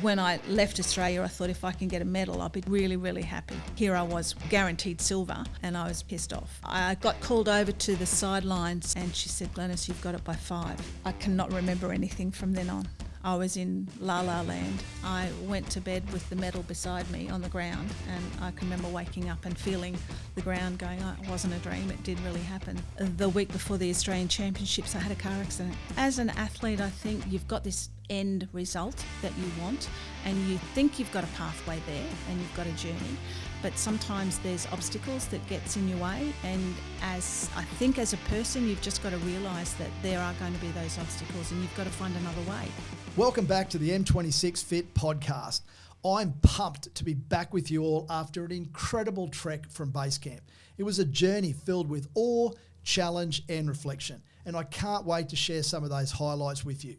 When I left Australia, I thought if I can get a medal, I'll be really, really happy. Here I was, guaranteed silver, and I was pissed off. I got called over to the sidelines and she said, "Glynis, you've got it by 5. I cannot remember anything from then on. I was in La La Land. I went to bed with the medal beside me on the ground, and I can remember waking up and feeling the ground going, oh, it wasn't a dream, it did really happen. The week before the Australian Championships, I had a car accident. As an athlete, I think you've got this end result that you want, and you think you've got a pathway there and you've got a journey, but sometimes there's obstacles that gets in your way, and as a person, you've just got to realise that there are going to be those obstacles and you've got to find another way. Welcome back to the M26 Fit podcast. I'm pumped to be back with you all after an incredible trek from base camp. It was a journey filled with awe, challenge and reflection, and I can't wait to share some of those highlights with you.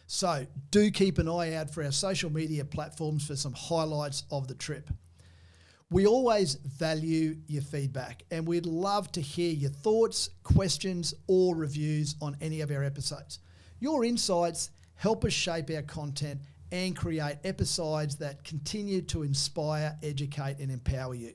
So do keep an eye out for our social media platforms for some highlights of the trip. We always value your feedback, and we'd love to hear your thoughts, questions or reviews on any of our episodes. Your insights help us shape our content and create episodes that continue to inspire, educate and empower you.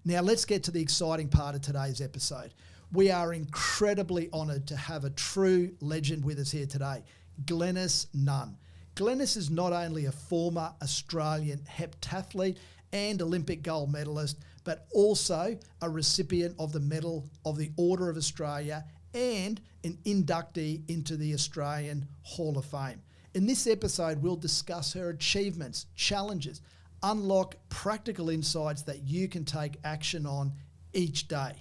Now let's get to the exciting part of today's episode. We are incredibly honoured to have a true legend with us here today, Glynis Nunn. Glynis is not only a former Australian heptathlete and Olympic gold medalist, but also a recipient of the Medal of the Order of Australia and an inductee into the Australian Hall of Fame. In this episode, we'll discuss her achievements, challenges, unlock practical insights that you can take action on each day.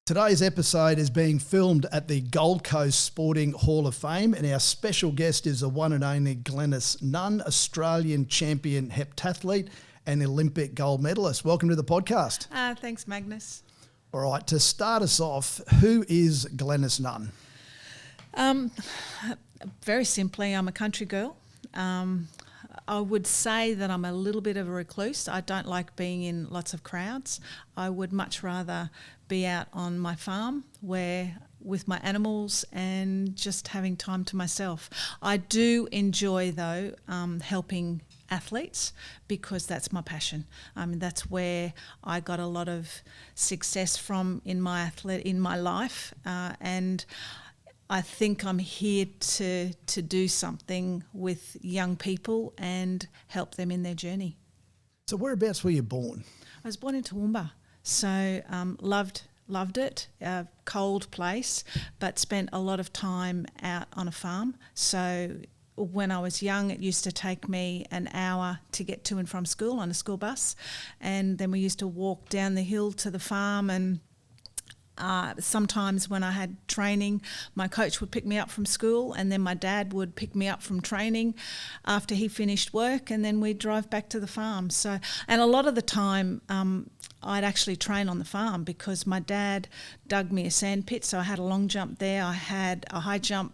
Today's episode is being filmed at the Gold Coast Sporting Hall of Fame, and our special guest is the one and only Glynis Nunn, Australian champion heptathlete and Olympic gold medalist. Welcome to the podcast. Thanks, Magnus. All right, to start us off, who is Glynis Nunn? Very simply, I'm a country girl. I would say that I'm a little bit of a recluse. I don't like being in lots of crowds. I would much rather be out on my farm with my animals and just having time to myself. I do enjoy, though, helping athletes because that's my passion. I mean, that's where I got a lot of success from in my life, and I think I'm here to do something with young people and help them in their journey. So whereabouts were you born? I was born in Toowoomba, so loved it, cold place, but spent a lot of time out on a farm. So when I was young, it used to take me an hour to get to and from school on a school bus, and then we used to walk down the hill to the farm, and sometimes when I had training, my coach would pick me up from school, and then my dad would pick me up from training after he finished work, and then we'd drive back to the farm. So, and a lot of the time I'd actually train on the farm because my dad dug me a sand pit, so I had a long jump there. I had a high jump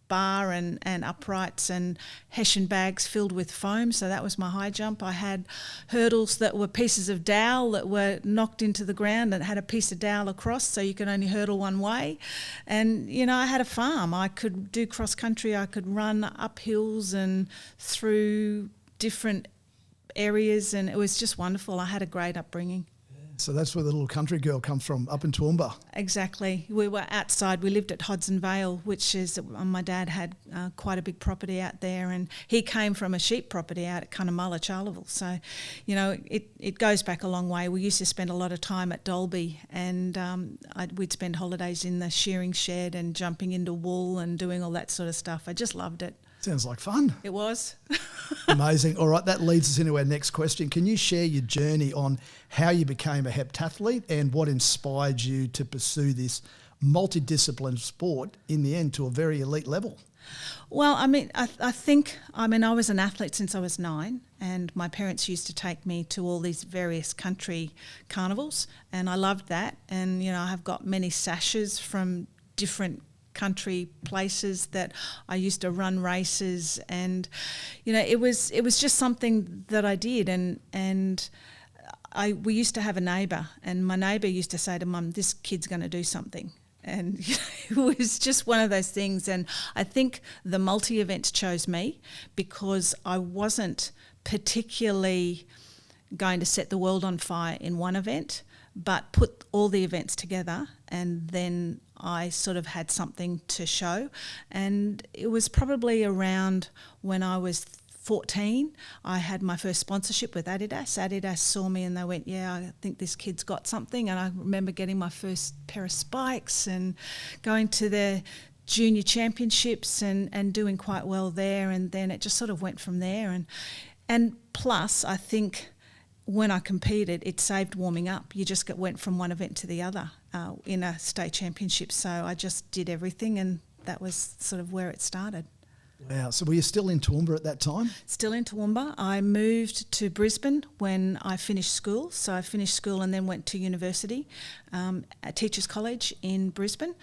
bar and uprights and Hessian bags filled with foam, so that was my high jump. I had hurdles that were pieces of dowel that were knocked into the ground and had a piece of dowel across, so you could only hurdle one way. And I had a farm. I could do cross country. I could run up hills and through different areas, and it was just wonderful. I had a great upbringing. So that's where the little country girl comes from, up in Toowoomba. Exactly. We were outside. We lived at Hodson Vale, which is, my dad had quite a big property out there, and he came from a sheep property out at Cunnamulla, Charleville. So, it goes back a long way. We used to spend a lot of time at Dalby, and we'd spend holidays in the shearing shed and jumping into wool and doing all that sort of stuff. I just loved it. Sounds like fun. It was. Amazing. All right, that leads us into our next question. Can you share your journey on how you became a heptathlete and what inspired you to pursue this multidisciplinary sport in the end to a very elite level? Well, I mean, I was an athlete since I was 9, and my parents used to take me to all these various country carnivals, and I loved that. And, I have got many sashes from different country places that I used to run races, and it was just something that I did, and we used to have a neighbour, and my neighbour used to say to Mum, "This kid's going to do something." And it was just one of those things. And I think the multi-events chose me because I wasn't particularly going to set the world on fire in one event, but put all the events together, and then I sort of had something to show. And it was probably around when I was 14, I had my first sponsorship with Adidas. Adidas saw me and they went, yeah, I think this kid's got something. And I remember getting my first pair of spikes and going to the junior championships and doing quite well there. And then it just sort of went from there. And plus, I think when I competed, it saved warming up. You just went from one event to the other in a state championship. So I just did everything, and that was sort of where it started. Wow. So were you still in Toowoomba at that time? Still in Toowoomba. I moved to Brisbane when I finished school. So I finished school and then went to university at Teachers College in Brisbane.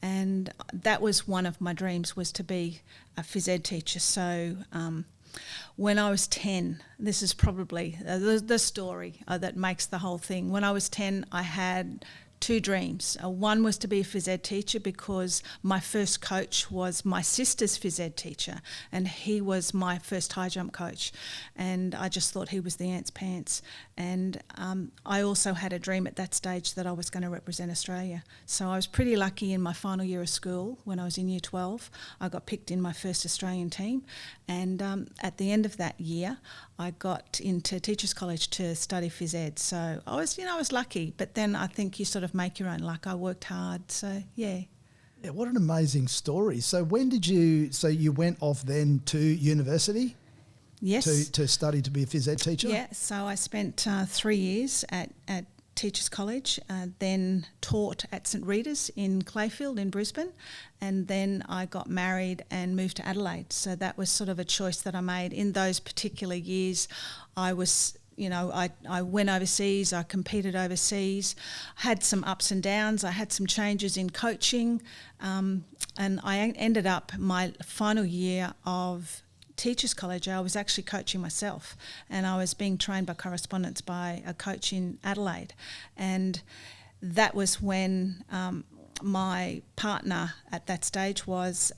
And that was one of my dreams, was to be a phys ed teacher. So when I was 10, this is probably the story that makes the whole thing. When I was 10, I had two dreams. One was to be a phys ed teacher because my first coach was my sister's phys ed teacher, and he was my first high jump coach, and I just thought he was the ant's pants. And I also had a dream at that stage that I was going to represent Australia. So I was pretty lucky in my final year of school when I was in year 12. I got picked in my first Australian team, and at the end of that year I got into Teachers College to study phys ed. So I was lucky, but then I think you sort of make your own luck. I worked hard, so yeah. Yeah, what an amazing story. So when did you went off then to university? Yes. To study to be a phys ed teacher? Yeah, so I spent 3 years at Teachers College, then taught at St Rita's in Clayfield in Brisbane, and then I got married and moved to Adelaide. So that was sort of a choice that I made. In those particular years, I was, I went overseas, I competed overseas, had some ups and downs, I had some changes in coaching, and I ended up my final year of Teachers College, I was actually coaching myself, and I was being trained by correspondence by a coach in Adelaide. And that was when my partner at that stage was,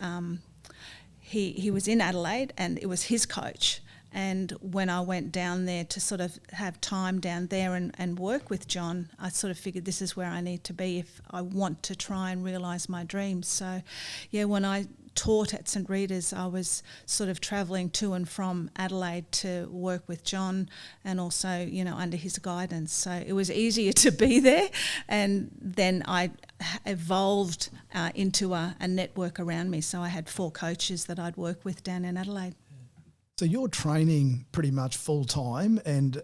he was in Adelaide, and it was his coach. And when I went down there to sort of have time down there and work with John, I sort of figured this is where I need to be if I want to try and realise my dreams. So, yeah, when I taught at St Rita's, I was sort of travelling to and from Adelaide to work with John, and also, under his guidance. So it was easier to be there, and then I evolved into a network around me. So I had 4 coaches that I'd work with down in Adelaide. So you're training pretty much full time and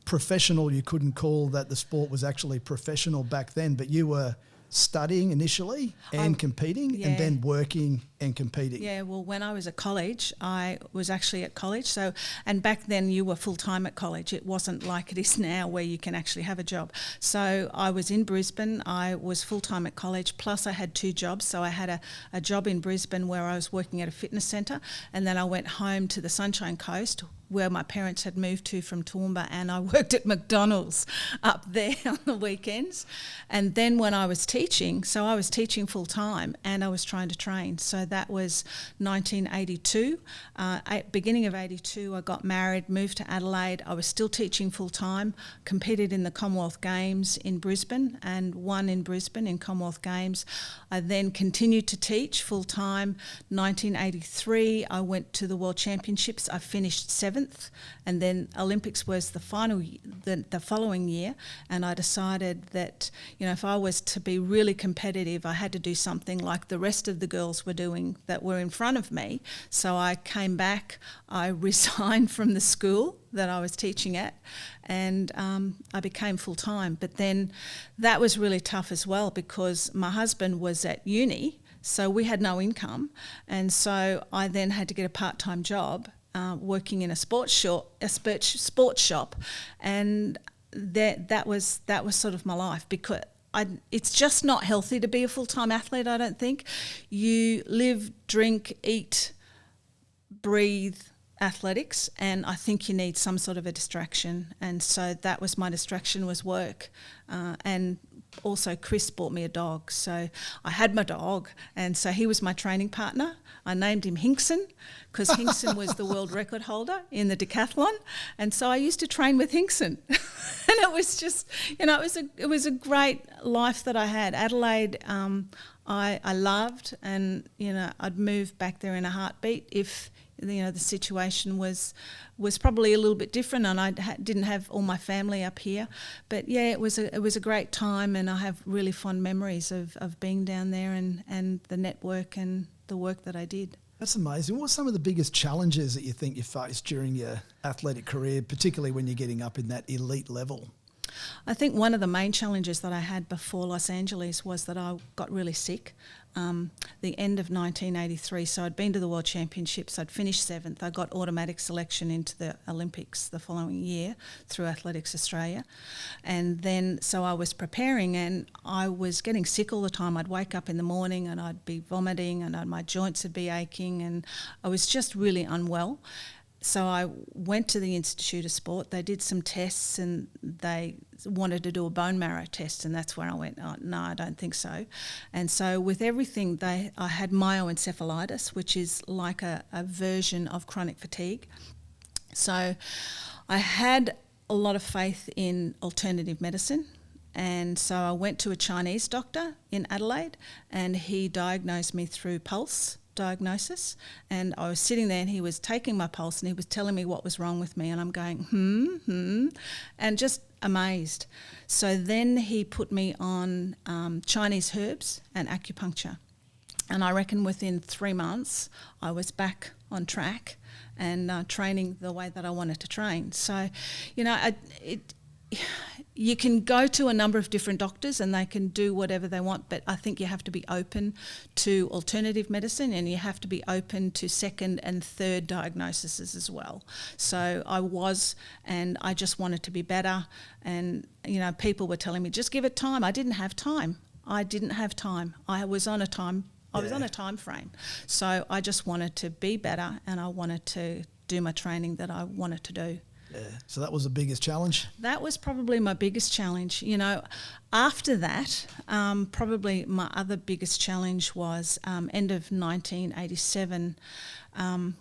professional. You couldn't call that the sport was actually professional back then, but you were studying initially and competing, and then working and competing. Yeah, well, when I was at college, I was actually at college. So, and back then you were full-time at college. It wasn't like it is now where you can actually have a job. So I was in Brisbane, I was full-time at college, plus I had 2 jobs. So I had a job in Brisbane where I was working at a fitness centre, and then I went home to the Sunshine Coast where my parents had moved to from Toowoomba, and I worked at McDonald's up there on the weekends. And then when I was teaching, so I was teaching full-time and I was trying to train. So that was 1982. Beginning of 82, I got married, moved to Adelaide. I was still teaching full-time, competed in the Commonwealth Games in Brisbane and won in Brisbane in Commonwealth Games. I then continued to teach full-time. 1983, I went to the World Championships. I finished 7th, and then Olympics was the following year, and I decided that if I was to be really competitive, I had to do something like the rest of the girls were doing that were in front of me. So I came back, I resigned from the school that I was teaching at, and I became full-time. But then that was really tough as well, because my husband was at uni, so we had no income, and so I then had to get a part-time job working in a sports shop, and that was sort of my life, because it's just not healthy to be a full-time athlete, I don't think. You live, drink, eat, breathe athletics, and I think you need some sort of a distraction, and so that was my distraction, was work. And also Chris bought me a dog. So I had my dog, and so he was my training partner. I named him Hinkson because Hinkson was the world record holder in the decathlon, and so I used to train with Hinkson. And it was just, it was a great life that I had. Adelaide, I loved, and I'd move back there in a heartbeat if the situation was probably a little bit different, and I didn't have all my family up here. But yeah, it was a great time, and I have really fond memories of being down there and the network and the work that I did. That's amazing. What are some of the biggest challenges that you think you faced during your athletic career, particularly when you're getting up in that elite level? I think one of the main challenges that I had before Los Angeles was that I got really sick. The end of 1983, so I'd been to the World Championships, I'd finished 7th, I got automatic selection into the Olympics the following year through Athletics Australia. And then, so I was preparing and I was getting sick all the time. I'd wake up in the morning and I'd be vomiting and my joints would be aching, and I was just really unwell. So I went to the Institute of Sport. They did some tests and they wanted to do a bone marrow test, and that's where I went, oh, no, I don't think so. And so with everything, I had myoencephalitis, which is like a version of chronic fatigue. So I had a lot of faith in alternative medicine. And so I went to a Chinese doctor in Adelaide, and he diagnosed me through pulse diagnosis. And I was sitting there and he was taking my pulse and he was telling me what was wrong with me, and I'm going, and just amazed. So then he put me on Chinese herbs and acupuncture. And I reckon within 3 months I was back on track and training the way that I wanted to train. So, you can go to a number of different doctors and they can do whatever they want, but I think you have to be open to alternative medicine and you have to be open to second and third diagnoses as well. So I was, and I just wanted to be better, and people were telling me, just give it time. I didn't have time. I was on a time frame. So I just wanted to be better and I wanted to do my training that I wanted to do. Yeah. So that was the biggest challenge? That was probably my biggest challenge. After that, probably my other biggest challenge was end of 1987, during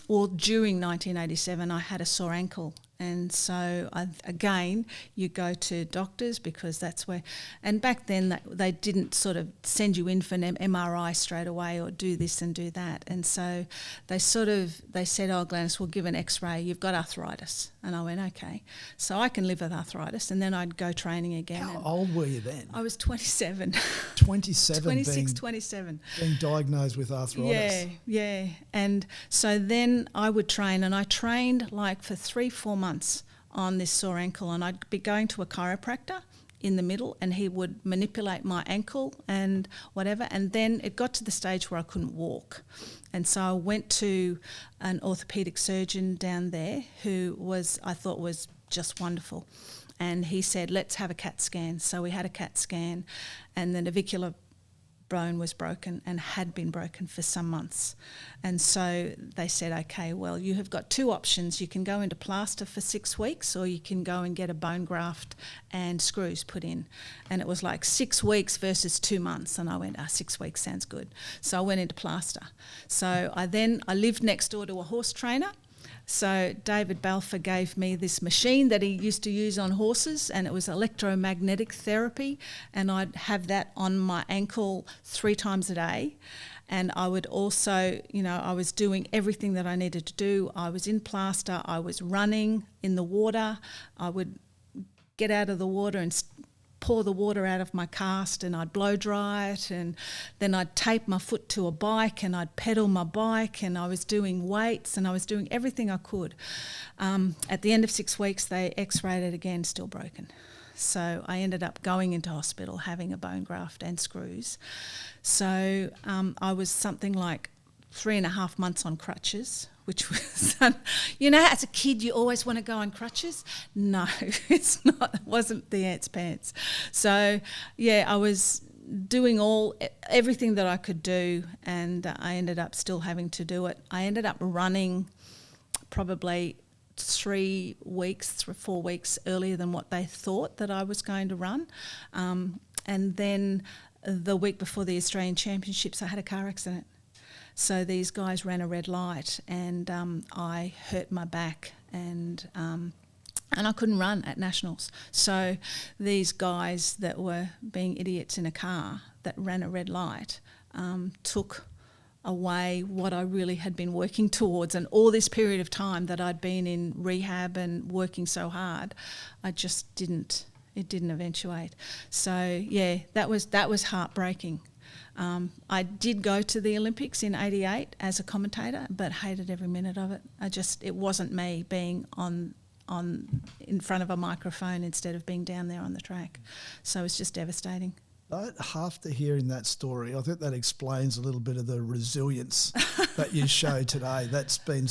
1987, I had a sore ankle. And so, again, you go to doctors because that's where... And back then, they didn't sort of send you in for an MRI straight away or do this and do that. And so they said, oh, Glynis, we'll give an X-ray. You've got arthritis. And I went, okay. So I can live with arthritis. And then I'd go training again. How old were you then? I was 27. 27? 27. Being diagnosed with arthritis. Yeah. And so then I would train, and I trained like for 3-4 months on this sore ankle, and I'd be going to a chiropractor in the middle and he would manipulate my ankle and whatever, and then it got to the stage where I couldn't walk. And so I went to an orthopaedic surgeon down there who I thought was just wonderful, and he said, let's have a CAT scan. So we had a CAT scan, and the navicular bone was broken and had been broken for some months. And so they said, okay, well, you have got 2 options. You can go into plaster for 6 weeks, or you can go and get a bone graft and screws put in. And it was like 6 weeks versus 2 months. And I went, 6 weeks sounds good. So I went into plaster. So I lived next door to a horse trainer. So David Balfour gave me this machine that he used to use on horses, and it was electromagnetic therapy, and I'd have that on my ankle 3 times a day. And I would also, I was doing everything that I needed to do. I was in plaster, I was running in the water, I would get out of the water and pour the water out of my cast, and I'd blow dry it, and then I'd tape my foot to a bike and I'd pedal my bike, and I was doing weights and I was doing everything I could. At the end of 6 weeks, they x-rayed it again, still broken. So I ended up going into hospital, having a bone graft and screws. So I was something like 3.5 months on crutches, which was, as a kid you always want to go on crutches. No, it wasn't the ants' pants. So, yeah, I was doing everything that I could do, and I ended up still having to do it. I ended up running probably 3 weeks, 4 weeks earlier than what they thought that I was going to run. And then the week before the Australian Championships, I had a car accident. So these guys ran a red light, and I hurt my back, and I couldn't run at nationals. So these guys that were being idiots in a car that ran a red light took away what I really had been working towards, and all this period of time that I'd been in rehab and working so hard, I just didn't. It didn't eventuate. So yeah, that was heartbreaking. I did go to the Olympics in '88 as a commentator, but hated every minute of it. It wasn't me being on in front of a microphone instead of being down there on the track. So it was just devastating. After hearing that story, I think that explains a little bit of the resilience that you show today. That's been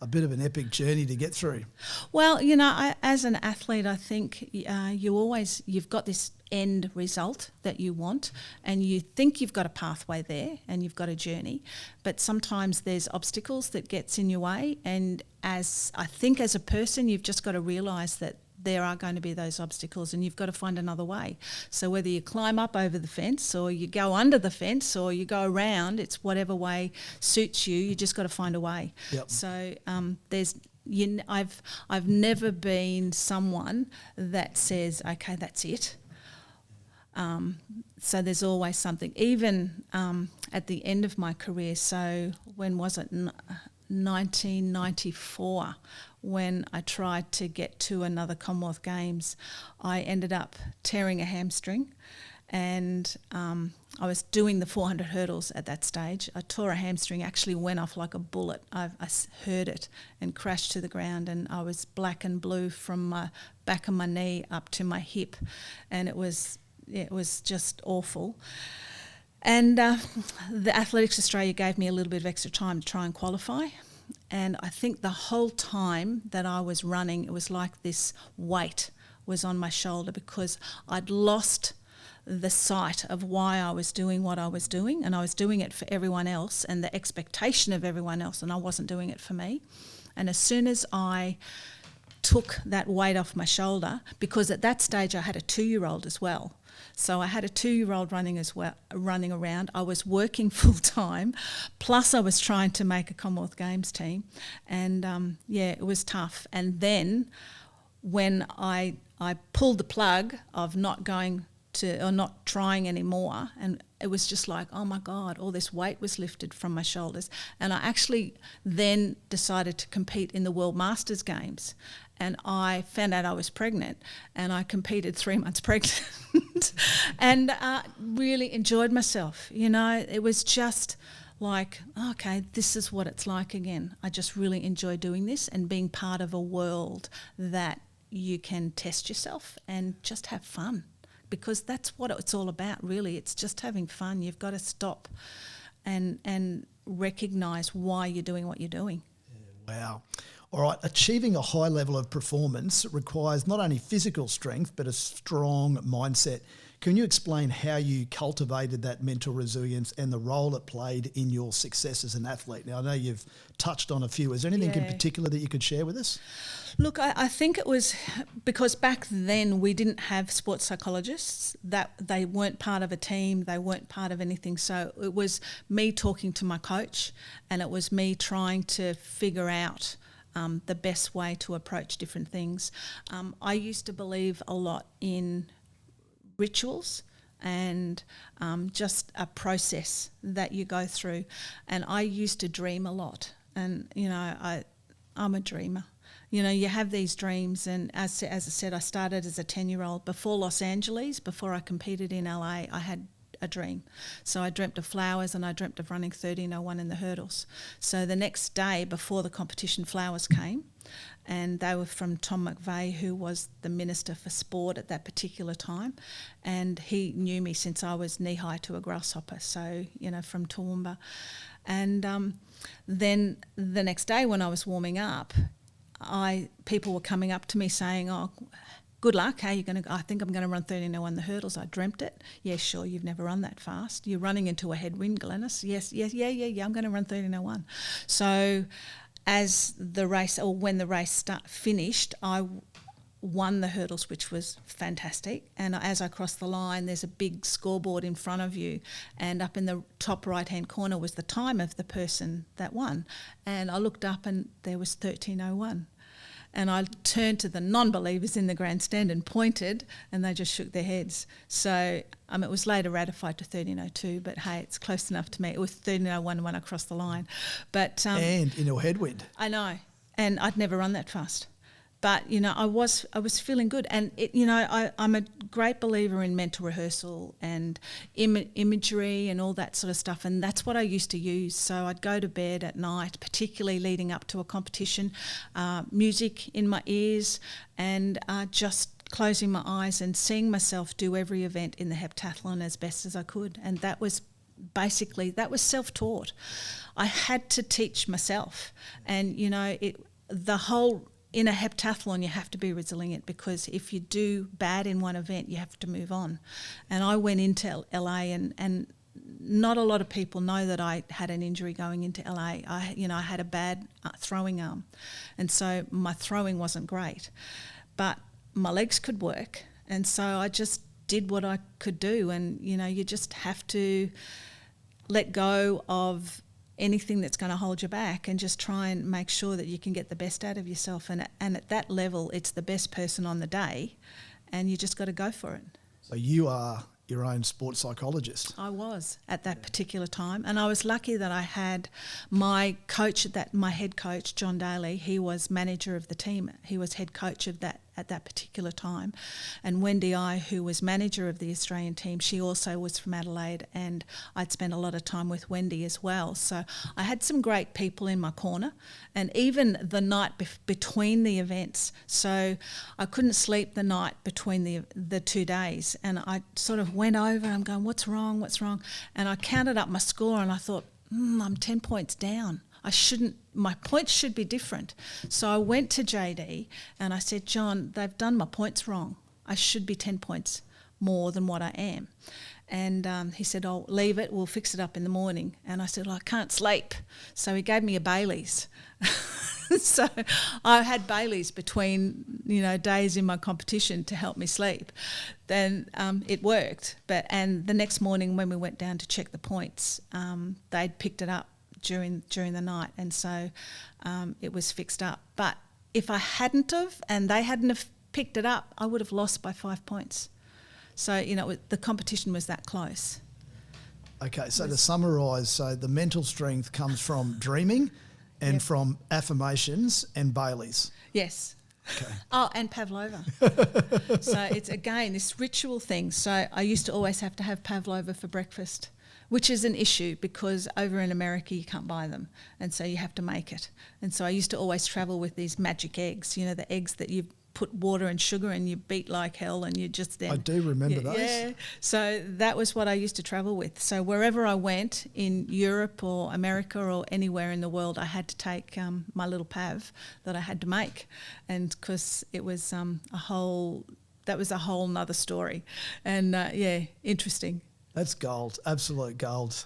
a bit of an epic journey to get through. Well, as an athlete, I think you've got this end result that you want, and you think you've got a pathway there and you've got a journey, but sometimes there's obstacles that gets in your way, and as a person, you've just got to realise that there are going to be those obstacles and you've got to find another way. So whether you climb up over the fence or you go under the fence or you go around, it's whatever way suits you, you just got to find a way. Yep. So I've never been someone that says, okay, that's it. So there's always something. Even at the end of my career, so when was it? 1994, when I tried to get to another Commonwealth Games, I ended up tearing a hamstring, and I was doing the 400 hurdles at that stage. I tore a hamstring, actually went off like a bullet. I heard it and crashed to the ground, and I was black and blue from my back of my knee up to my hip, and it was just awful. And the Athletics Australia gave me a little bit of extra time to try and qualify. And I think the whole time that I was running, it was like this weight was on my shoulder, because I'd lost the sight of why I was doing what I was doing, and I was doing it for everyone else and the expectation of everyone else, and I wasn't doing it for me. And as soon as I took that weight off my shoulder, because at that stage I had a 2-year-old as well. So I had a 2-year-old running around. I was working full time, plus I was trying to make a Commonwealth Games team, and it was tough. And then when I pulled the plug of not going to, or not trying anymore, and it was just like, oh my God, all this weight was lifted from my shoulders. And I actually then decided to compete in the World Masters Games. And I found out I was pregnant, and I competed 3 months pregnant and really enjoyed myself. It was just like, okay, this is what it's like again. I just really enjoy doing this and being part of a world that you can test yourself and just have fun, because that's what it's all about, really. It's just having fun. You've got to stop and recognise why you're doing what you're doing. Wow. All right, achieving a high level of performance requires not only physical strength, but a strong mindset. Can you explain how you cultivated that mental resilience and the role it played in your success as an athlete? Now, I know you've touched on a few. Is there anything in particular that you could share with us? Look, I think it was because back then we didn't have sports psychologists, that they weren't part of a team, they weren't part of anything. So it was me talking to my coach, and it was me trying to figure out the best way to approach different things. I used to believe a lot in rituals and just a process that you go through. And I used to dream a lot. And, I'm a dreamer. You have these dreams, and as I said, I started as a 10-year-old. Before Los Angeles, before I competed in LA, I had a dream. So I dreamt of flowers, and I dreamt of running 13:01 in the hurdles. So the next day before the competition, flowers came, and they were from Tom McVeigh, who was the Minister for Sport at that particular time, and he knew me since I was knee-high to a grasshopper, so, from Toowoomba. And then the next day when I was warming up, people were coming up to me saying, oh, good luck, how are you going to go? I think I'm going to run 13:01 the hurdles. I dreamt it. Yeah, sure, you've never run that fast. You're running into a headwind, Glynis. Yes, I'm going to run 13:01. So as the race, or when the race finished, won the hurdles, which was fantastic. And as I crossed the line, there's a big scoreboard in front of you, and up in the top right-hand corner was the time of the person that won. And I looked up and there was 13:01. And I turned to the non-believers in the grandstand and pointed, and they just shook their heads. So it was later ratified to 13:02, but hey, it's close enough to me. It was 13:01 when I crossed the line. But and in a headwind. I know, and I'd never run that fast. But, I was feeling good. And, I'm a great believer in mental rehearsal and imagery and all that sort of stuff. And that's what I used to use. So I'd go to bed at night, particularly leading up to a competition, music in my ears, and just closing my eyes and seeing myself do every event in the heptathlon as best as I could. And that was self-taught. I had to teach myself. And, in a heptathlon, you have to be resilient, because if you do bad in one event, you have to move on. And I went into LA, and not a lot of people know that I had an injury going into LA. I had a bad throwing arm, and so my throwing wasn't great, but my legs could work, and so I just did what I could do. And you just have to let go of anything that's going to hold you back and just try and make sure that you can get the best out of yourself. And at that level, it's the best person on the day, and you just got to go for it. So you are your own sports psychologist. I was at that particular time, and I was lucky that I had my coach my head coach, John Daly. He was manager of the team. He was head coach of that at that particular time. And Wendy who was manager of the Australian team, she also was from Adelaide, and I'd spent a lot of time with Wendy as well. So I had some great people in my corner, and even the night between the events. So I couldn't sleep the night between the 2 days, and I sort of went over and I'm going, what's wrong? And I counted up my score, and I thought, I'm 10 points down. My points should be different. So I went to JD and I said, John, they've done my points wrong. I should be 10 points more than what I am. And he said, oh, leave it, we'll fix it up in the morning. And I said, well, I can't sleep. So he gave me a Bailey's. So I had Bailey's between, days in my competition to help me sleep. Then it worked. And the next morning when we went down to check the points, they'd picked it up during the night, and so it was fixed up. But if I hadn't have, and they hadn't have picked it up, I would have lost by 5 points. So the competition was that close. Okay, so to summarise, so the mental strength comes from dreaming and from affirmations and Baileys. Yes. Okay. Oh, and pavlova. So it's, again, this ritual thing. So I used to always have to have pavlova for breakfast, which is an issue because over in America you can't buy them, and so you have to make it. And so I used to always travel with these magic eggs, the eggs that you put water and sugar and you beat like hell, and you just then... I do remember those. Yeah, so that was what I used to travel with. So wherever I went in Europe or America or anywhere in the world, I had to take my little pav that I had to make, and because it was that was a whole nother story, and interesting. That's gold, absolute gold.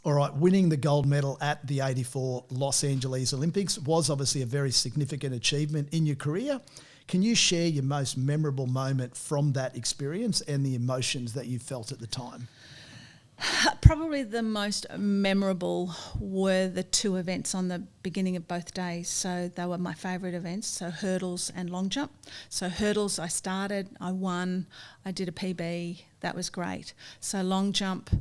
All right, winning the gold medal at the 84 Los Angeles Olympics was obviously a very significant achievement in your career. Can you share your most memorable moment from that experience and the emotions that you felt at the time? Probably the most memorable were the two events on the beginning of both days. So they were my favourite events, so hurdles and long jump. So hurdles, I started, I won, I did a PB, that was great. So long jump,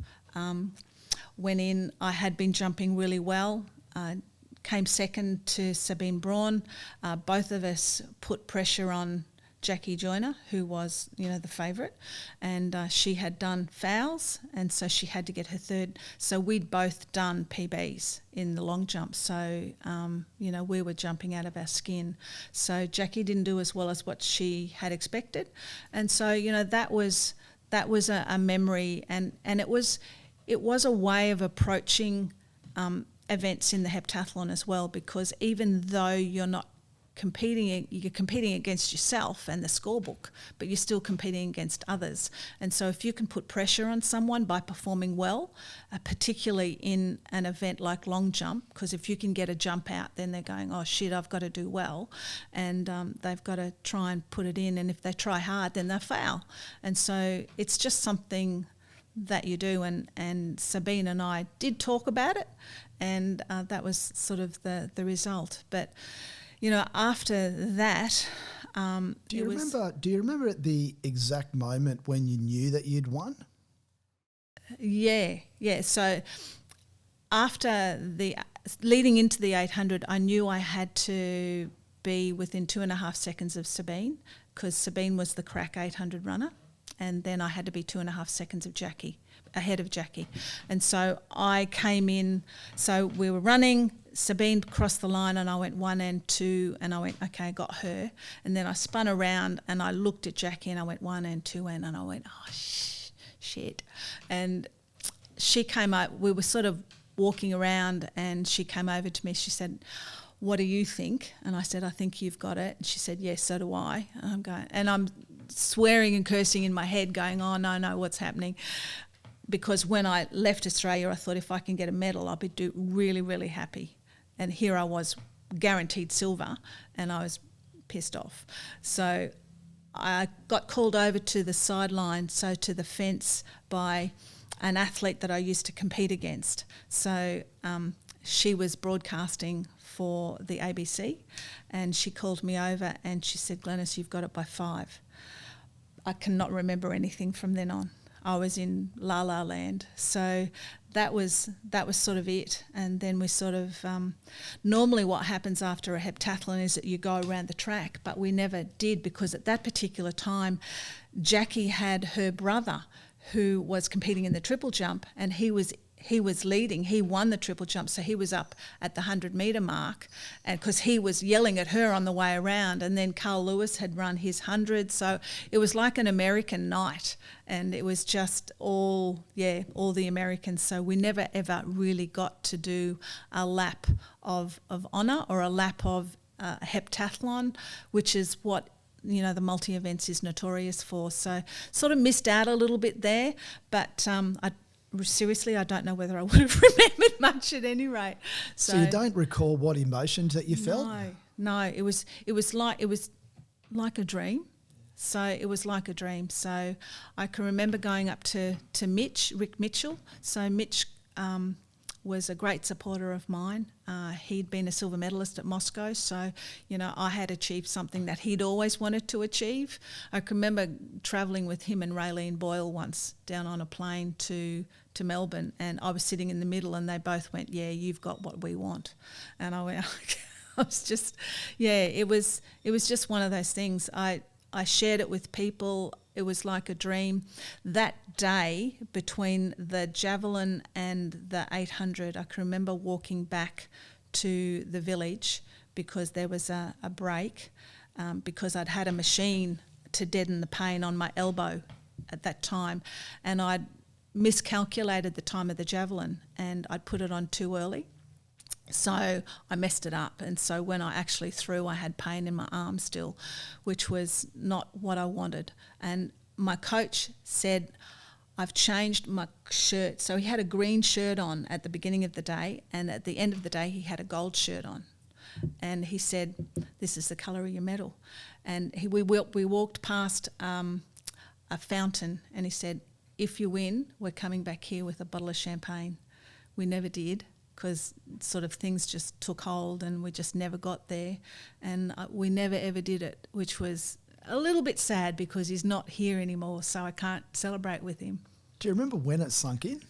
went in, I had been jumping really well, came second to Sabine Braun. Both of us put pressure on Jackie Joyner, who was, the favourite, and she had done fouls, and so she had to get her third. So we'd both done PBs in the long jump, so, we were jumping out of our skin. So Jackie didn't do as well as what she had expected, and so, that was a memory, and it was a way of approaching events in the heptathlon as well, because even though you're not you're competing against yourself and the scorebook, but you're still competing against others. And so if you can put pressure on someone by performing well, particularly in an event like long jump, because if you can get a jump out, then they're going, oh shit, I've got to do well, and they've got to try and put it in, and if they try hard, then they fail. And so it's just something that you do, and Sabine and I did talk about it, and that was sort of the result. But after that, do you remember the exact moment when you knew that you'd won? Yeah. So after leading into the 800, I knew I had to be within 2.5 seconds of Sabine, because Sabine was the crack 800 runner, and then I had to be 2.5 seconds ahead of Jackie. And so I came in, so we were running, Sabine crossed the line and I went 1 and 2, and I went, okay, I got her. And then I spun around and I looked at Jackie and I went 1 and 2 and I went, oh, shit. And she came up, we were sort of walking around, and she came over to me, she said, what do you think? And I said, I think you've got it. And she said, yes, so do I. And I'm swearing and cursing in my head going, oh, no, what's happening? Because when I left Australia, I thought if I can get a medal, I'll be really, really happy. And here I was, guaranteed silver, and I was pissed off. So I got called over to the sideline, so to the fence, by an athlete that I used to compete against. So she was broadcasting for the ABC, and she called me over and she said, Glynis, you've got it by 5. I cannot remember anything from then on. I was in La La Land. So that was sort of it. And then we sort of, normally what happens after a heptathlon is that you go around the track, but we never did, because at that particular time, Jackie had her brother who was competing in the triple jump, and he was leading. He won the triple jump, so he was up at the 100-metre mark, and because he was yelling at her on the way around. And then Carl Lewis had run his 100, so it was like an American night, and it was just all the Americans. So we never ever really got to do a lap of honour or a lap of heptathlon, which is what the multi-events is notorious for. So sort of missed out a little bit there, but seriously, I don't know whether I would have remembered much at any rate. So you don't recall what emotions that you felt? No, it was like a dream. So it was like a dream. So I can remember going up to Rick Mitchell. So Mitch was a great supporter of mine. He'd been a silver medalist at Moscow, so I had achieved something that he'd always wanted to achieve. I can remember travelling with him and Raylene Boyle once down on a plane to Melbourne, and I was sitting in the middle, and they both went, yeah, you've got what we want. And I went, I was just, it was just one of those things. I shared it with people. It was like a dream. That day between the javelin and the 800, I can remember walking back to the village because there was a break, because I'd had a machine to deaden the pain on my elbow at that time, and I'd miscalculated the time of the javelin, and I'd put it on too early. So I messed it up, and so when I actually threw, I had pain in my arm still, which was not what I wanted. And my coach said, I've changed my shirt. So he had a green shirt on at the beginning of the day, and at the end of the day he had a gold shirt on. And he said, this is the colour of your medal. And we walked past a fountain, and he said, if you win, we're coming back here with a bottle of champagne. We never did, because sort of things just took hold and we just never got there, and we never ever did it, which was a little bit sad because he's not here anymore, so I can't celebrate with him. Do you remember when it sunk in?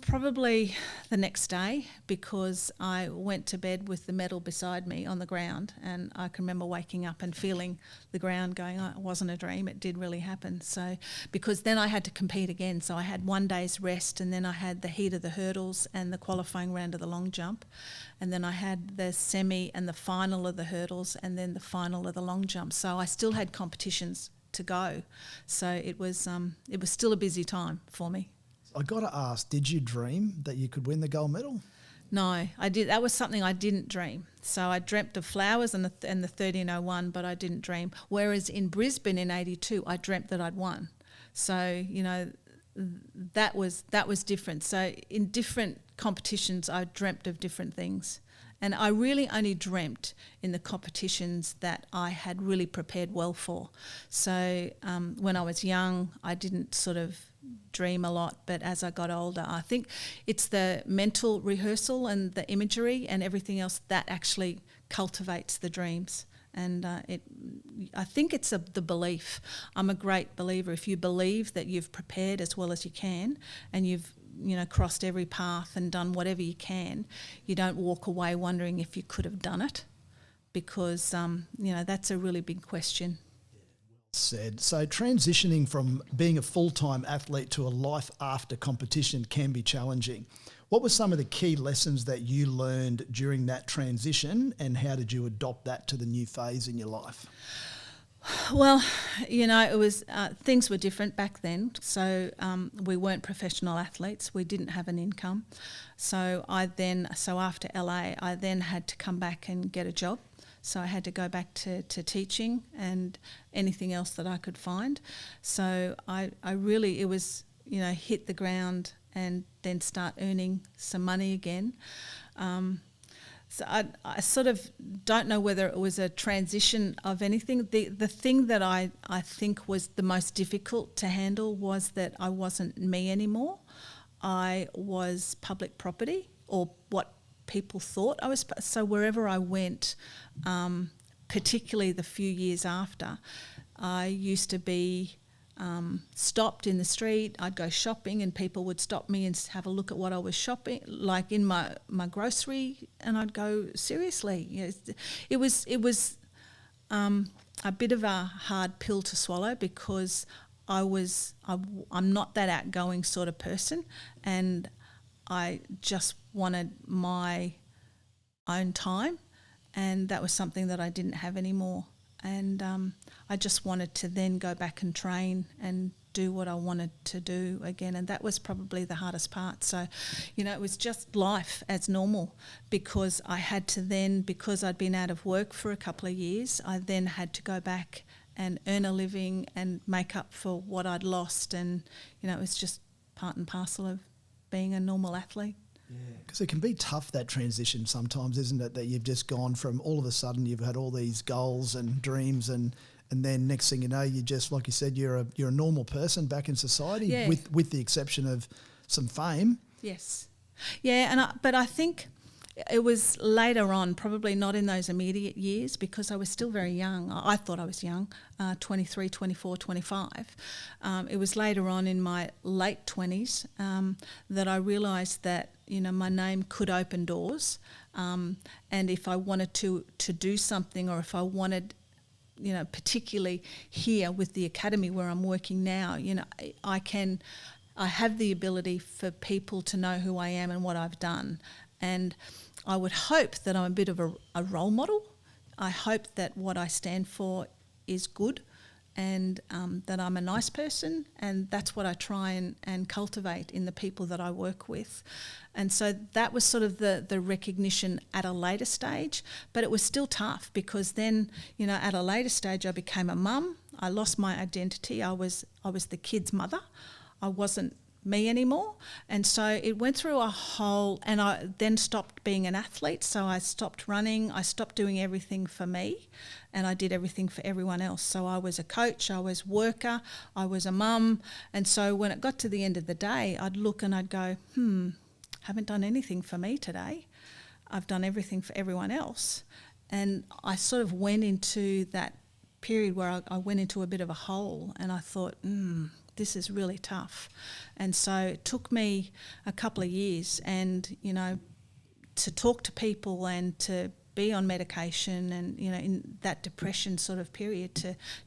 Probably the next day, because I went to bed with the medal beside me on the ground, and I can remember waking up and feeling the ground going, oh, it wasn't a dream, it did really happen. So, because then I had to compete again, so I had 1 day's rest, and then I had the heat of the hurdles and the qualifying round of the long jump, and then I had the semi and the final of the hurdles, and then the final of the long jump. So I still had competitions to go. So it was still a busy time for me. I got to ask, did you dream that you could win the gold medal? No, I did. That was something I didn't dream. So I dreamt of flowers and the 1301, but I didn't dream. Whereas in Brisbane in '82, I dreamt that I'd won. So that was different. So in different competitions, I dreamt of different things. And I really only dreamt in the competitions that I had really prepared well for. So when I was young, I didn't sort of dream a lot, but as I got older, I think it's the mental rehearsal and the imagery and everything else that actually cultivates the dreams. And I think it's the belief. I'm a great believer. If you believe that you've prepared as well as you can and you've crossed every path and done whatever you can, you don't walk away wondering if you could have done it, because that's a really big question. Said. So transitioning from being a full-time athlete to a life after competition can be challenging. What were some of the key lessons that you learned during that transition, and how did you adopt that to the new phase in your life? Well, it was things were different back then. So we weren't professional athletes. We didn't have an income. So after LA, I then had to come back and get a job. So I had to go back to teaching and anything else that I could find. So I really, it was, hit the ground and then start earning some money again. So I sort of don't know whether it was a transition of anything. The thing that I think was the most difficult to handle was that I wasn't me anymore. I was public property, or what people thought I was. So wherever I went, particularly the few years after, I used to be stopped in the street. I'd go shopping and people would stop me and have a look at what I was shopping, like in my grocery, and I'd go, seriously? It was a bit of a hard pill to swallow, because I'm not that outgoing sort of person, and I just wanted my own time, and that was something that I didn't have anymore. And I just wanted to then go back and train and do what I wanted to do again, and that was probably the hardest part. So, it was just life as normal, because I had to then, because I'd been out of work for a couple of years, I then had to go back and earn a living and make up for what I'd lost, and, it was just part and parcel of being a normal athlete. Yeah, because it can be tough, that transition sometimes, isn't it? That you've just gone from, all of a sudden you've had all these goals and dreams, and then next thing you know, you just, like you said, you're a normal person back in society, yeah, with the exception of some fame. Yes, yeah, but I think it was later on, probably not in those immediate years, because I was still very young. I thought I was young, 23, 24, 25. It was later on in my late 20s that I realised that, my name could open doors. And if I wanted to do something, or if I wanted, particularly here with the academy where I'm working now, I have the ability for people to know who I am and what I've done. And I would hope that I'm a bit of a role model. I hope that what I stand for is good, and that I'm a nice person, and that's what I try and cultivate in the people that I work with. And so that was sort of the recognition at a later stage, but it was still tough, because then, at a later stage I became a mum. I lost my identity. I was the kid's mother. I wasn't me anymore, and so it went through a whole, and I then stopped being an athlete. So I stopped running, I stopped doing everything for me, and I did everything for everyone else. So I was a coach, I was worker, I was a mum, and so when it got to the end of the day, I'd look and I'd go, haven't done anything for me today. I've done everything for everyone else. And I sort of went into that period where I went into a bit of a hole, and I thought, this is really tough. And so it took me a couple of years, and, to talk to people and to be on medication and, in that depression sort of period,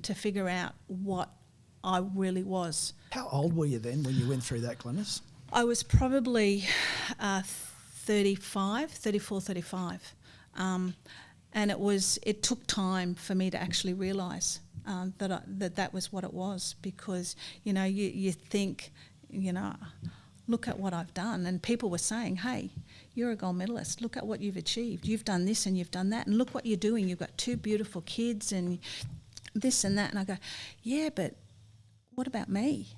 to figure out what I really was. How old were you then when you went through that, Glynis? I was probably 34, 35. And it took time for me to actually realise that was what it was, because, you think, look at what I've done. And people were saying, hey, you're a gold medalist. Look at what you've achieved. You've done this and you've done that, and look what you're doing. You've got 2 beautiful kids and this and that. And I go, yeah, but what about me?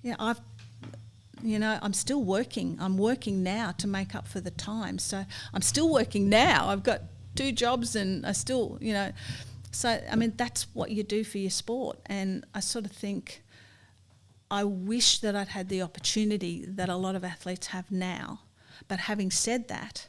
Yeah, I'm still working. I'm working now to make up for the time. So I'm still working now. I've got 2 jobs and I still, So, I mean, that's what you do for your sport. And I sort of think I wish that I'd had the opportunity that a lot of athletes have now. But having said that,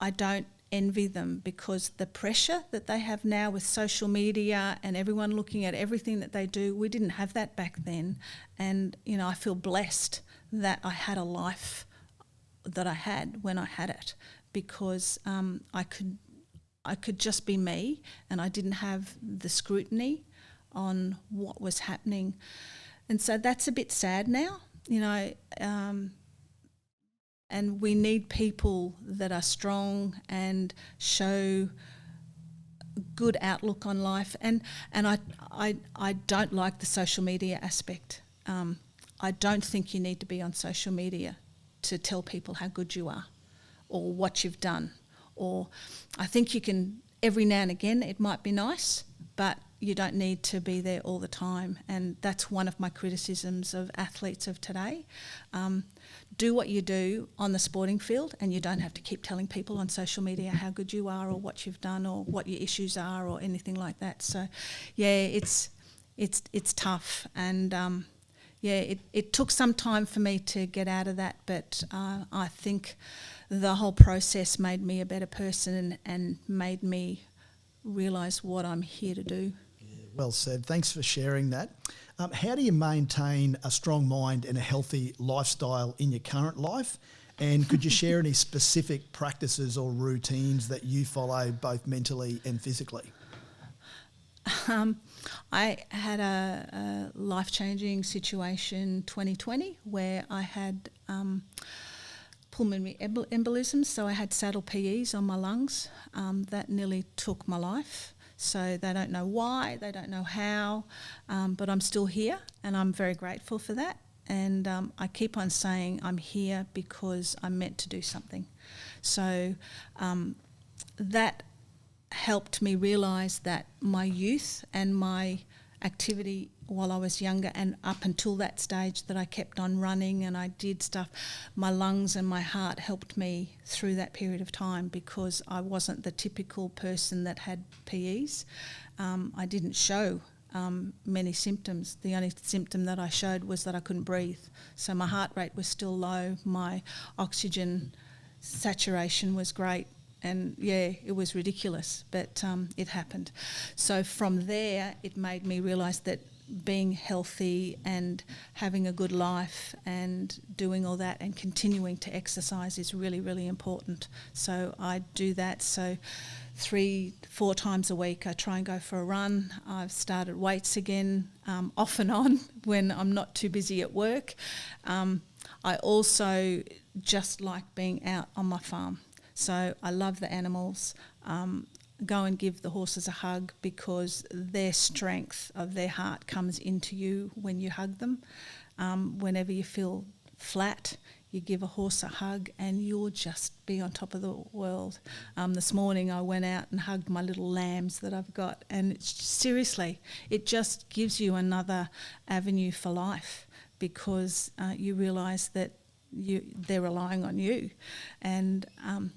I don't envy them, because the pressure that they have now with social media and everyone looking at everything that they do, we didn't have that back then. And, I feel blessed that I had a life that I had when I had it, because I could just be me, and I didn't have the scrutiny on what was happening. And so that's a bit sad now, and we need people that are strong and show good outlook on life. And I don't like the social media aspect. I don't think you need to be on social media to tell people how good you are or what you've done. Or I think you can, every now and again, it might be nice, but you don't need to be there all the time. And that's one of my criticisms of athletes of today. Do what you do on the sporting field, and you don't have to keep telling people on social media how good you are or what you've done or what your issues are or anything like that. So, yeah, it's tough. And, it took some time for me to get out of that, but I think the whole process made me a better person and made me realise what I'm here to do. Yeah, well said. Thanks for sharing that. How do you maintain a strong mind and a healthy lifestyle in your current life? And could you share any specific practices or routines that you follow both mentally and physically? I had a life-changing situation 2020 where I had pulmonary embolism, so I had saddle PEs on my lungs. That nearly took my life. So they don't know why, they don't know how, but I'm still here, and I'm very grateful for that. And I keep on saying I'm here because I'm meant to do something. So that helped me realise that my youth and my activity while I was younger and up until that stage that I kept on running and I did stuff, my lungs and my heart helped me through that period of time, because I wasn't the typical person that had PEs. I didn't show many symptoms. The only symptom that I showed was that I couldn't breathe. So my heart rate was still low, my oxygen saturation was great. And yeah, it was ridiculous, but it happened. So from there, it made me realise that being healthy and having a good life and doing all that and continuing to exercise is really, really important. So I do that. So 3-4 times a week I try and go for a run. I've started weights again, off and on when I'm not too busy at work. I also just like being out on my farm. So I love the animals. Go and give the horses a hug, because their strength of their heart comes into you when you hug them. Whenever you feel flat, you give a horse a hug and you'll just be on top of the world. This morning I went out and hugged my little lambs that I've got, and seriously, it just gives you another avenue for life, because you realise that they're relying on you, and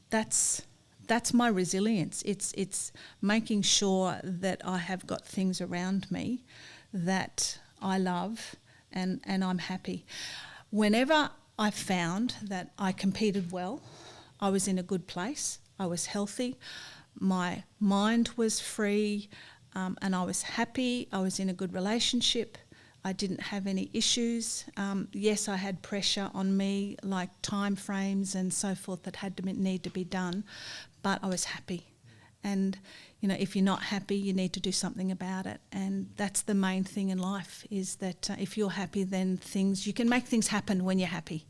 that's my resilience. It's making sure that I have got things around me that I love and I'm happy. Whenever I found that I competed well, I was in a good place, I was healthy, my mind was free, and I was happy, I was in a good relationship, I didn't have any issues. Yes, I had pressure on me, like time frames and so forth that need to be done, but I was happy. And, if you're not happy, you need to do something about it. And that's the main thing in life, is that if you're happy, then you can make things happen when you're happy.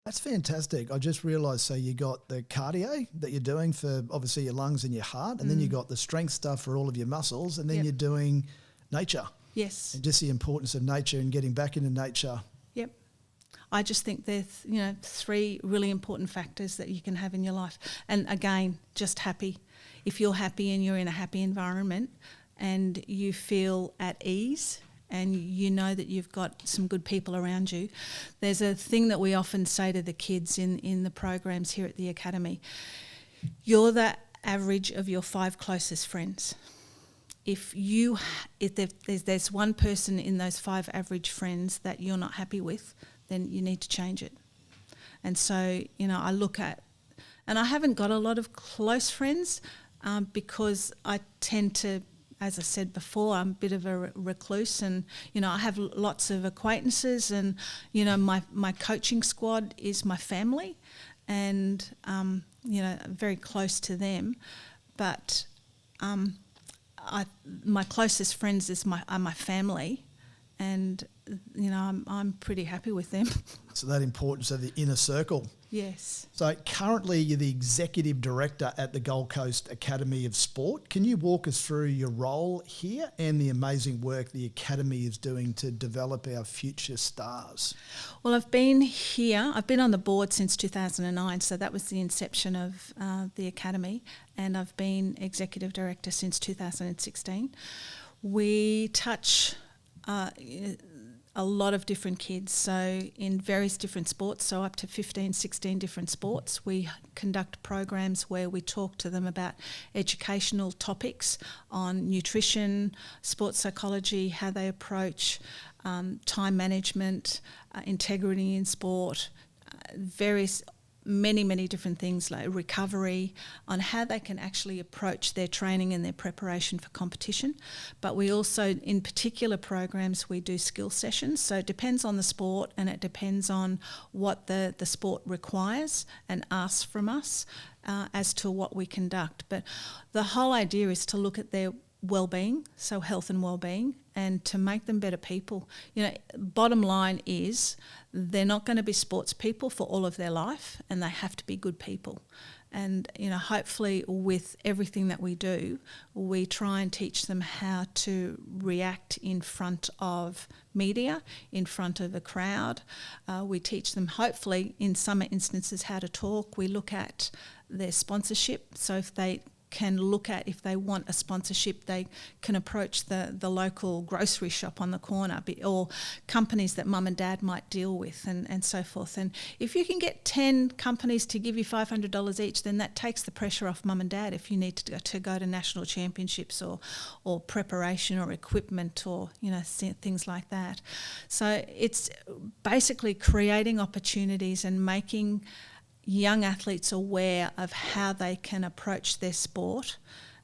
That's fantastic. I just realised, so you got the cardio that you're doing for obviously your lungs and your heart, and then you got the strength stuff for all of your muscles, and then you're doing nature. Yes. And just the importance of nature and getting back into nature. Yep. I just think there's, 3 really important factors that you can have in your life. And again, just happy. If you're happy and you're in a happy environment and you feel at ease and you know that you've got some good people around you, there's a thing that we often say to the kids in the programs here at the Academy. You're the average of your 5 closest friends. If there's one person in those 5 average friends that you're not happy with, then you need to change it. And so, I look at, and I haven't got a lot of close friends because I tend to, as I said before, I'm a bit of a recluse, and, I have lots of acquaintances, and, my coaching squad is my family, and, very close to them. But my closest friends are my family, and I'm pretty happy with them. So that importance of the inner circle. Yes. So currently you're the Executive Director at the Gold Coast Academy of Sport. Can you walk us through your role here and the amazing work the Academy is doing to develop our future stars? Well, I've been on the board since 2009, so that was the inception of the Academy, and I've been Executive Director since 2016. We touch a lot of different kids, so in various different sports, so up to 15, 16 different sports. We conduct programs where we talk to them about educational topics on nutrition, sports psychology, how they approach time management, integrity in sport, many different things like recovery, on how they can actually approach their training and their preparation for competition. But we also, in particular programs, we do skill sessions. So it depends on the sport, and it depends on what the sport requires and asks from us as to what we conduct. But the whole idea is to look at their well-being, so health and well-being, and to make them better people. Bottom line is they're not going to be sports people for all of their life, and they have to be good people. And, hopefully with everything that we do, we try and teach them how to react in front of media, in front of a crowd. We teach them, hopefully, in some instances, how to talk. We look at their sponsorship. So if they want a sponsorship, they can approach the local grocery shop on the corner, or companies that mum and dad might deal with, and so forth. And if you can get 10 companies to give you $500 each, then that takes the pressure off mum and dad if you need to go to national championships or preparation or equipment or things like that. So it's basically creating opportunities and making young athletes aware of how they can approach their sport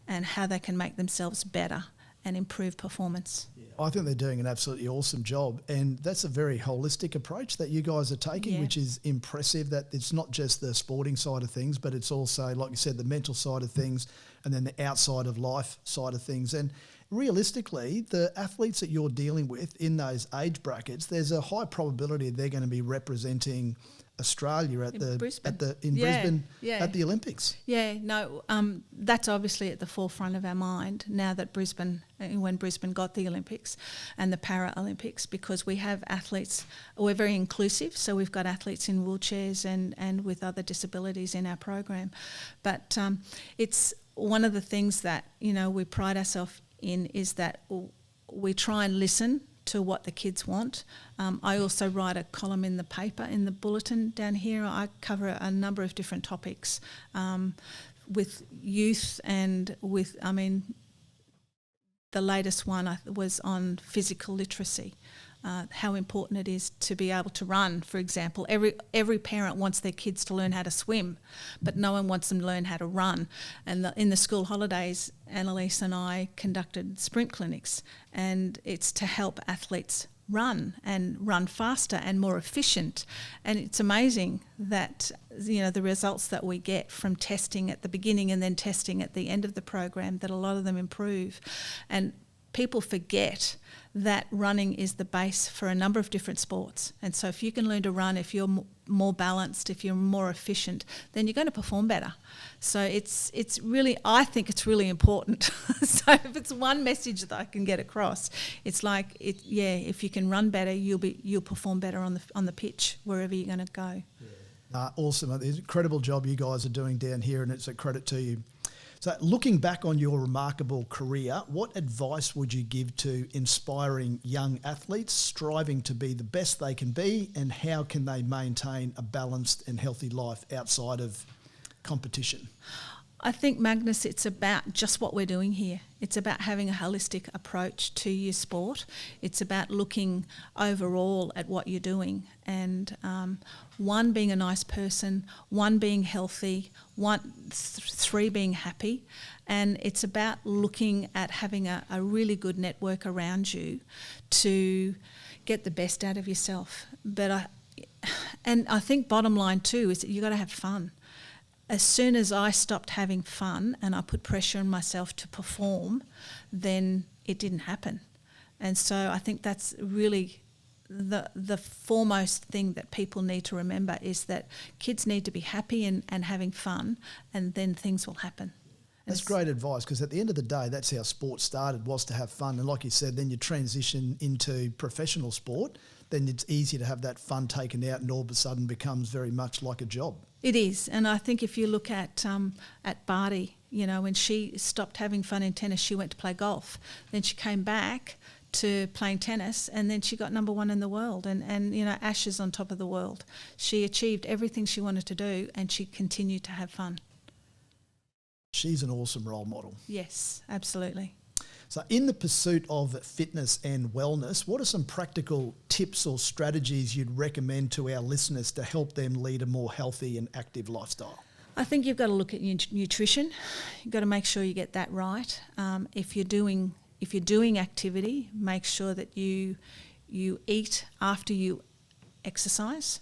and how they can make themselves better and improve performance. I think they're doing an absolutely awesome job, and that's a very holistic approach that you guys are taking, which is impressive, that it's not just the sporting side of things, but it's also, like you said, the mental side of things, and then the outside of life side of things. And realistically, the athletes that you're dealing with in those age brackets, there's a high probability they're going to be representing Australia in Brisbane at the Olympics. Yeah, no, that's obviously at the forefront of our mind now that when Brisbane got the Olympics and the Paralympics, because we have athletes, we're very inclusive, so we've got athletes in wheelchairs and with other disabilities in our program. But it's one of the things that, we pride ourselves in is that we try and listen to what the kids want. I also write a column in the paper, in the bulletin down here. I cover a number of different topics with youth and with, the latest one was on physical literacy. How important it is to be able to run, for example. Every parent wants their kids to learn how to swim, but no one wants them to learn how to run. And in the school holidays, Annalise and I conducted sprint clinics, and it's to help athletes run faster and more efficient. And it's amazing that, the results that we get from testing at the beginning and then testing at the end of the program, that a lot of them improve. And people forget that running is the base for a number of different sports. And so if you can learn to run, if you're more balanced, if you're more efficient, then you're going to perform better. So it's really, I think it's really important. So if it's one message that I can get across, it's like, if you can run better, you'll perform better on the pitch wherever you're going to go. Yeah. Awesome. It's an incredible job you guys are doing down here, and it's a credit to you. So looking back on your remarkable career, what advice would you give to inspiring young athletes striving to be the best they can be, and how can they maintain a balanced and healthy life outside of competition? I think, Magnus, it's about just what we're doing here. It's about having a holistic approach to your sport. It's about looking overall at what you're doing, and one, being a nice person, one, being healthy, three, being happy. And it's about looking at having a really good network around you to get the best out of yourself. But I think bottom line too is that you've got to have fun. As soon as I stopped having fun and I put pressure on myself to perform, then it didn't happen. And so I think that's really the foremost thing that people need to remember, is that kids need to be happy and having fun, and then things will happen. That's great advice, because at the end of the day, that's how sport started, was to have fun. And like you said, then you transition into professional sport, then it's easy to have that fun taken out, and all of a sudden becomes very much like a job. It is. And I think if you look at Barty, when she stopped having fun in tennis, she went to play golf. Then she came back to playing tennis, and then she got number one in the world, and Ashes on top of the world. She achieved everything she wanted to do, and she continued to have fun. She's an awesome role model. Yes, absolutely. So in the pursuit of fitness and wellness, what are some practical tips or strategies you'd recommend to our listeners to help them lead a more healthy and active lifestyle? I think you've got to look at your nutrition. You've got to make sure you get that right. If you're doing activity, make sure that you eat after you exercise,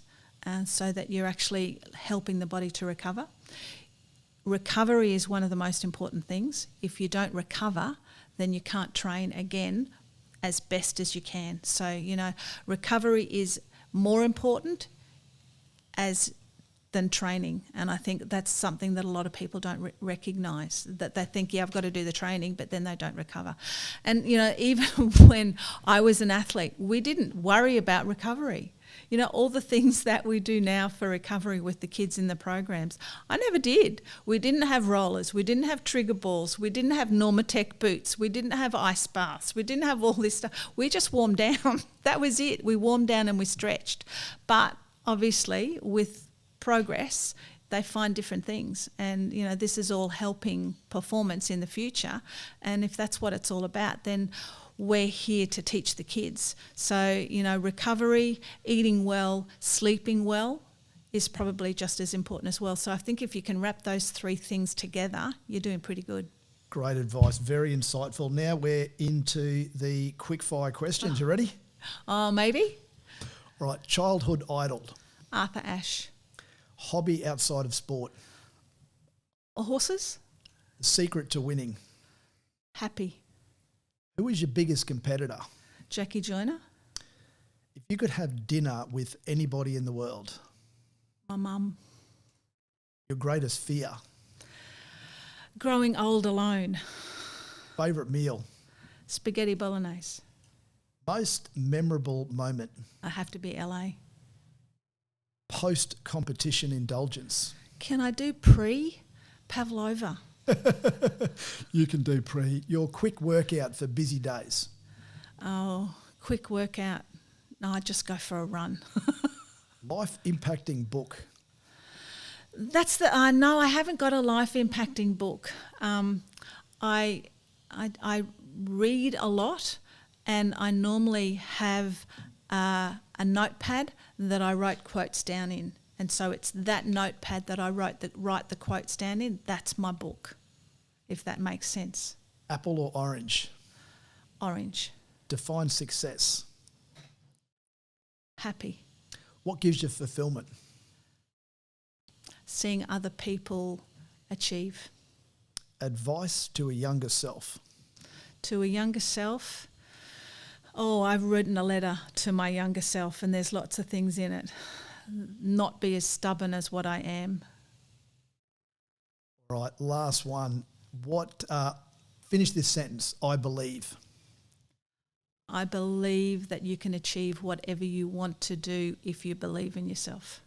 so that you're actually helping the body to recover. Recovery is one of the most important things. If you don't recover, then you can't train again as best as you can. So, recovery is more important than training. And I think that's something that a lot of people don't recognise, that they think, I've got to do the training, but then they don't recover. And, even when I was an athlete, we didn't worry about recovery. All the things that we do now for recovery with the kids in the programs, I never did. We didn't have rollers, we didn't have trigger balls, we didn't have Normatec boots, we didn't have ice baths, we didn't have all this stuff. We just warmed down. That was it. We warmed down and we stretched. But obviously with progress, they find different things, and this is all helping performance in the future. And if that's what it's all about, then we're here to teach the kids. So, recovery, eating well, sleeping well is probably just as important as well. So I think if you can wrap those three things together, you're doing pretty good. Great advice. Very insightful. Now we're into the quick fire questions. You ready? Maybe. All right. Childhood idol. Arthur Ashe. Hobby outside of sport. Horses. The secret to winning. Happy. Who is your biggest competitor? Jackie Joyner. If you could have dinner with anybody in the world? My mum. Your greatest fear? Growing old alone. Favourite meal? Spaghetti bolognese. Most memorable moment? I have to be LA. Post-competition indulgence? Can I do pre-Pavlova? You can do pre. Your quick workout for busy days? Oh, quick workout. No, I just go for a run. Life impacting book? That's no, I haven't got a life impacting book. I read a lot, and I normally have a notepad that I write quotes down in. And so it's that notepad that I write the quotes down in. That's my book, if that makes sense. Apple or orange? Orange. Define success? Happy. What gives you fulfillment? Seeing other people achieve. Advice to a younger self? To a younger self, I've written a letter to my younger self, and there's lots of things in it. Not be as stubborn as what I am. Right, last one. Finish this sentence. I believe. I believe that you can achieve whatever you want to do if you believe in yourself.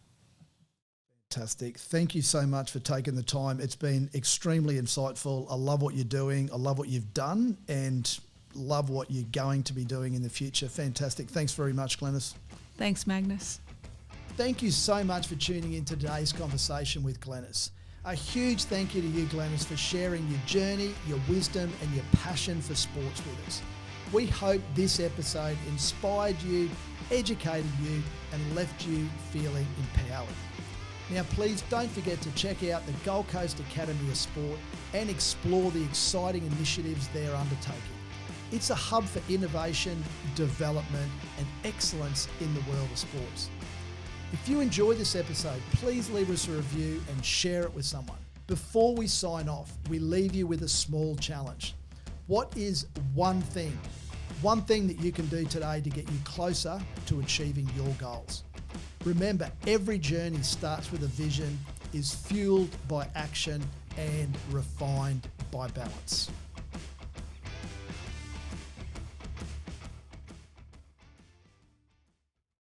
Fantastic. Thank you so much for taking the time. It's been extremely insightful. I love what you're doing. I love what you've done and love what you're going to be doing in the future. Fantastic. Thanks very much, Glynis. Thanks, Magnus. Thank you so much for tuning in to today's conversation with Glynis. A huge thank you to you, Glynis, for sharing your journey, your wisdom and your passion for sports with us. We hope this episode inspired you, educated you and left you feeling empowered. Now, please don't forget to check out the Gold Coast Academy of Sport and explore the exciting initiatives they're undertaking. It's a hub for innovation, development and excellence in the world of sports. If you enjoyed this episode, please leave us a review and share it with someone. Before we sign off, we leave you with a small challenge. What is one thing that you can do today to get you closer to achieving your goals? Remember, every journey starts with a vision, is fueled by action, and refined by balance.